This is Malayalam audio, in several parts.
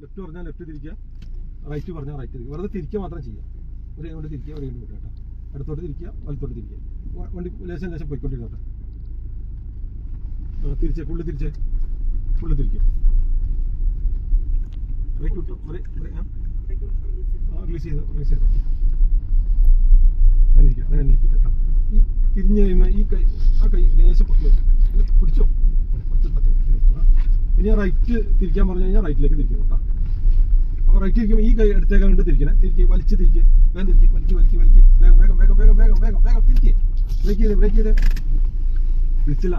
ലെഫ്റ്റ് പറഞ്ഞാൽ ലെഫ്റ്റ് തിരിക്കുക, റൈറ്റ് പറഞ്ഞാൽ റൈറ്റ് തിരിക്കുക. വെറുതെ തിരിക്കുക മാത്രം ചെയ്യുക. ഒരു കൈ കൊണ്ട് തിരിക്കുക, ഒരു കൈ കൊണ്ട് വിട്ടുക കേട്ടോ. അടുത്തോട്ട് തിരിക്കുക, വലത്തോട്ട് തിരിക്കുക. വണ്ടി ലേശം പോയിക്കൊണ്ടിരുന്നോട്ടെ. തിരിച്ച് ഫുള്ള് തിരിച്ച് തിരിക്കും. ബ്രേക്ക് വിട്ടു, റിലീസ് ചെയ്തു. അങ്ങനെ കേട്ടോ. ഈ തിരിഞ്ഞ് കഴിയുമ്പോൾ ഈ കൈ ലേശം പിടിച്ചോ. ഇനി റൈറ്റ് തിരിക്കാൻ പറഞ്ഞു കഴിഞ്ഞാൽ റൈറ്റിലേക്ക് തിരിക്കണം കേട്ടോ. അപ്പോൾ റൈറ്റ് തിരിക്കുമ്പോൾ ഈ കൈ അടുത്തേക്ക് കൊണ്ട് തിരിക്കണേ. വലിച്ച് തിരിക്കുക, വേഗം തിരിക്കുക, വലിക്ക് വേഗം തിരിക്കുക. ബ്രേക്ക് ചെയ്ത് തിരിച്ചില്ല.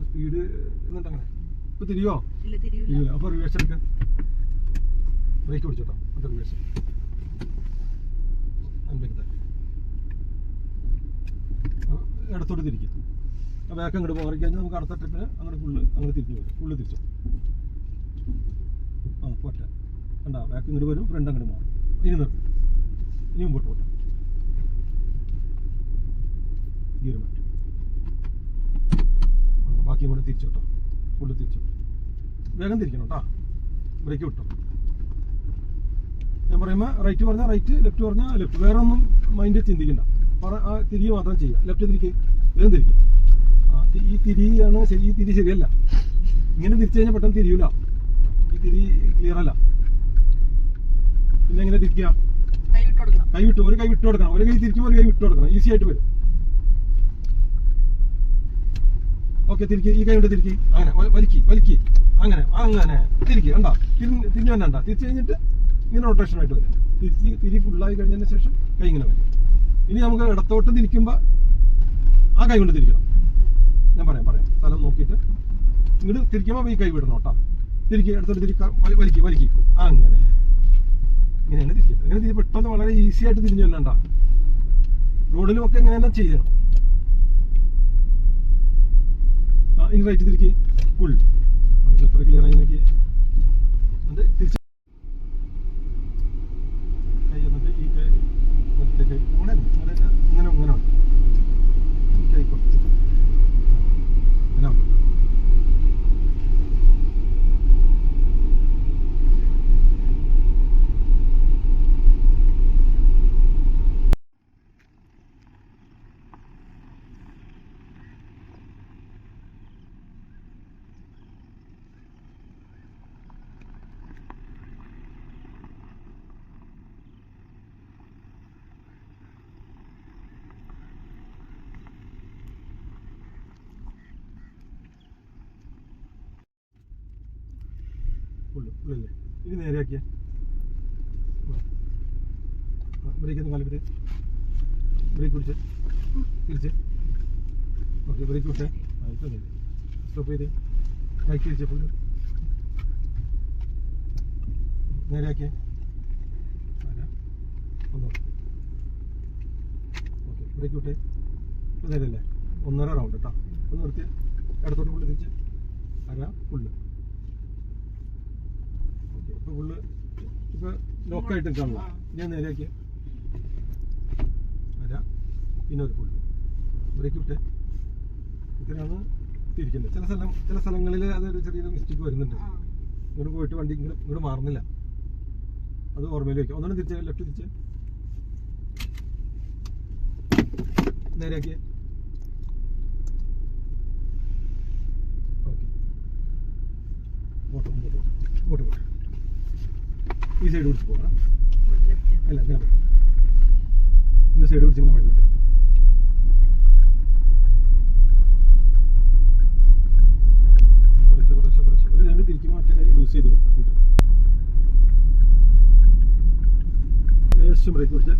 സ്പീഡ് എന്നിട്ട് അങ്ങനെ ഇപ്പൊ തിരിയോ? ഇല്ല. അപ്പൊ റിവേഴ്സ് എടുക്കാം. ബ്രേക്ക് പിടിച്ചോട്ടോ. അത് റിവേഴ്സ് ഇടത്തോട്ട് തിരിക്കും. ബാക്ക് അങ്ങോട്ട് മാറി കഴിഞ്ഞാൽ നമുക്ക് അടുത്ത ട്രിപ്പിന് അങ്ങനെ അങ്ങനെ തിരിഞ്ഞു വരും. ഫുള്ള് തിരിച്ചു. പോട്ടെ കണ്ടാ. ബാക്ക് ഇങ്ങോട്ട് വരും, ഫ്രണ്ട് അങ്ങോട്ട് മാറും. ഇനി നിർത്തും. ഇനി മുമ്പോട്ട് പോട്ടെ. ഗിയർ മാറ്റും. ബാക്കി കൂടെ തിരിച്ചോട്ടോ. ഫുള്ള് തിരിച്ചു. വേഗം തിരിക്കണം കേട്ടോ. ബ്രേക്ക് വിട്ടോ. ഞാൻ പറയുമ്പോൾ റൈറ്റ് പറഞ്ഞാൽ റൈറ്റ്, ലെഫ്റ്റ് പറഞ്ഞാൽ ലെഫ്റ്റ്. വേറെ ഒന്നും മൈൻഡ് ചിന്തിക്കണ്ട. തിരികെ മാത്രം ചെയ്യുക. ലെഫ്റ്റ് തിരിക്കുക, വേഗം തിരിക്കുക. ഈ തിരിയാണ് ശരി. ഈ തിരി ശരിയല്ല. ഇങ്ങനെ തിരിച്ചു കഴിഞ്ഞാൽ പെട്ടെന്ന് തിരിയൂല. ഈ തിരി ക്ലിയർ അല്ല. പിന്നെ എങ്ങനെ തിരിക്കുക? കൈ വിട്ടു. ഒരു കൈ വിട്ടു കൊടുക്കണം. ഒരു കൈ തിരിക്കുമ്പോൾ ഒരു കൈ വിട്ടു കൊടുക്കണം. ഈസി ആയിട്ട് വരും. ഓക്കെ, തിരിക്കുക. ഈ കൈ കൊണ്ട് തിരിക്കുക. അങ്ങനെ വലിക്ക്. അങ്ങനെ തിരിക്കുക. കണ്ടാ, തിരിഞ്ഞു തന്നെ. തിരിച്ചു കഴിഞ്ഞിട്ട് ഇങ്ങനെ റൊട്ടേഷൻ ആയിട്ട് വരും. തിരി ഫുള്ളായി കഴിഞ്ഞതിന് ശേഷം കൈ ഇങ്ങനെ വരും. ഇനി നമുക്ക് ഇടത്തോട്ട് തിരിക്കുമ്പോൾ ആ കൈ കൊണ്ട് തിരിക്കണം. ഞാൻ പറയാം. സ്ഥലം നോക്കിയിട്ട് ഇങ്ങോട്ട് തിരിക്കുമ്പോൾ ഈ കൈ വിടണം കേട്ടോ. തിരിക്കുക, ഇടത്തോട്ട് തിരിക്കുക, വലിക്ക്. അങ്ങനെ ഇങ്ങനെയാണ് തിരിക്കുന്നത്. ഇങ്ങനെ പെട്ടെന്ന് വളരെ ഈസി ആയിട്ട് തിരിഞ്ഞു വല്ലണ്ട. റോഡിലും ഒക്കെ ഇങ്ങനെ തന്നെ ചെയ്യണം. ഇനി റൈറ്റ് തിരിക്കുക. ഫുൾ എത്ര ക്ലിയർ ആയി നോക്കി. അത് തിരിച്ച് കൈ എന്നിട്ട് ഈ കൈ മറ്റേ കൈ ഇങ്ങനെ കൈ കുറച്ച് അങ്ങനെ ഫുള്ളല്ലേ. ഇനി നേരെയാക്കിയ ബ്രേക്ക് ഒന്ന് കാലത്ത് ബ്രേക്ക് പിടിച്ച് തിരിച്ച്. ഓക്കെ, ബ്രേക്ക് വിട്ടേ. ഇപ്പം നേരെ സ്റ്റോപ്പ് ചെയ്ത് ബൈക്ക് തിരിച്ച് ഫുള്ള് നേരെയാക്കിയ. ഒന്നോ. ഓക്കെ, ബ്രേക്ക് വിട്ടേ. ഇപ്പം നേരല്ലേ. 1.5 റൗണ്ട് കേട്ടോ. ഒന്ന് നിർത്തിയ ഇടത്തോട്ട് ഫുള്ള് തിരിച്ച് ഫുള്ള്. ഇപ്പൊ ഫുള്ള് ഇപ്പൊ ലോക്കായിട്ട് കാണുക. ഞാൻ നേരെയാക്കിയ പിന്നെ ഒരു ഫുള്ള് ബ്രേക്ക് വിട്ടേ. ഇത്രയാണ് തിരിക്കുന്നത്. ചില സ്ഥലങ്ങളിൽ അതൊരു ചെറിയൊരു മിസ്റ്റേക്ക് വരുന്നുണ്ട്. ഇങ്ങോട്ട് പോയിട്ട് വണ്ടി ഇങ്ങോട്ട് മാറുന്നില്ല. അത് ഓർമ്മയിൽ വയ്ക്കുക. ഒന്നുകൂടെ തിരിച്ച് ലെഫ്റ്റ് തിരിച്ച് നേരെയാക്കിയ. ഓക്കെ, പോട്ടെ. ഈ സൈഡ് പിടിച്ച് പോകാം. അല്ല, ഇങ്ങനെ ഇന്ന സൈഡ് പിടിച്ച് ഇങ്ങനെ വഴിയുണ്ട്. ഒരു രണ്ട് തിരിക്കുമ്പോൾ മറ്റേ കൈ യൂസ് ചെയ്ത് കൊടുക്കാം. ബ്രേക്ക് പിടിച്ച്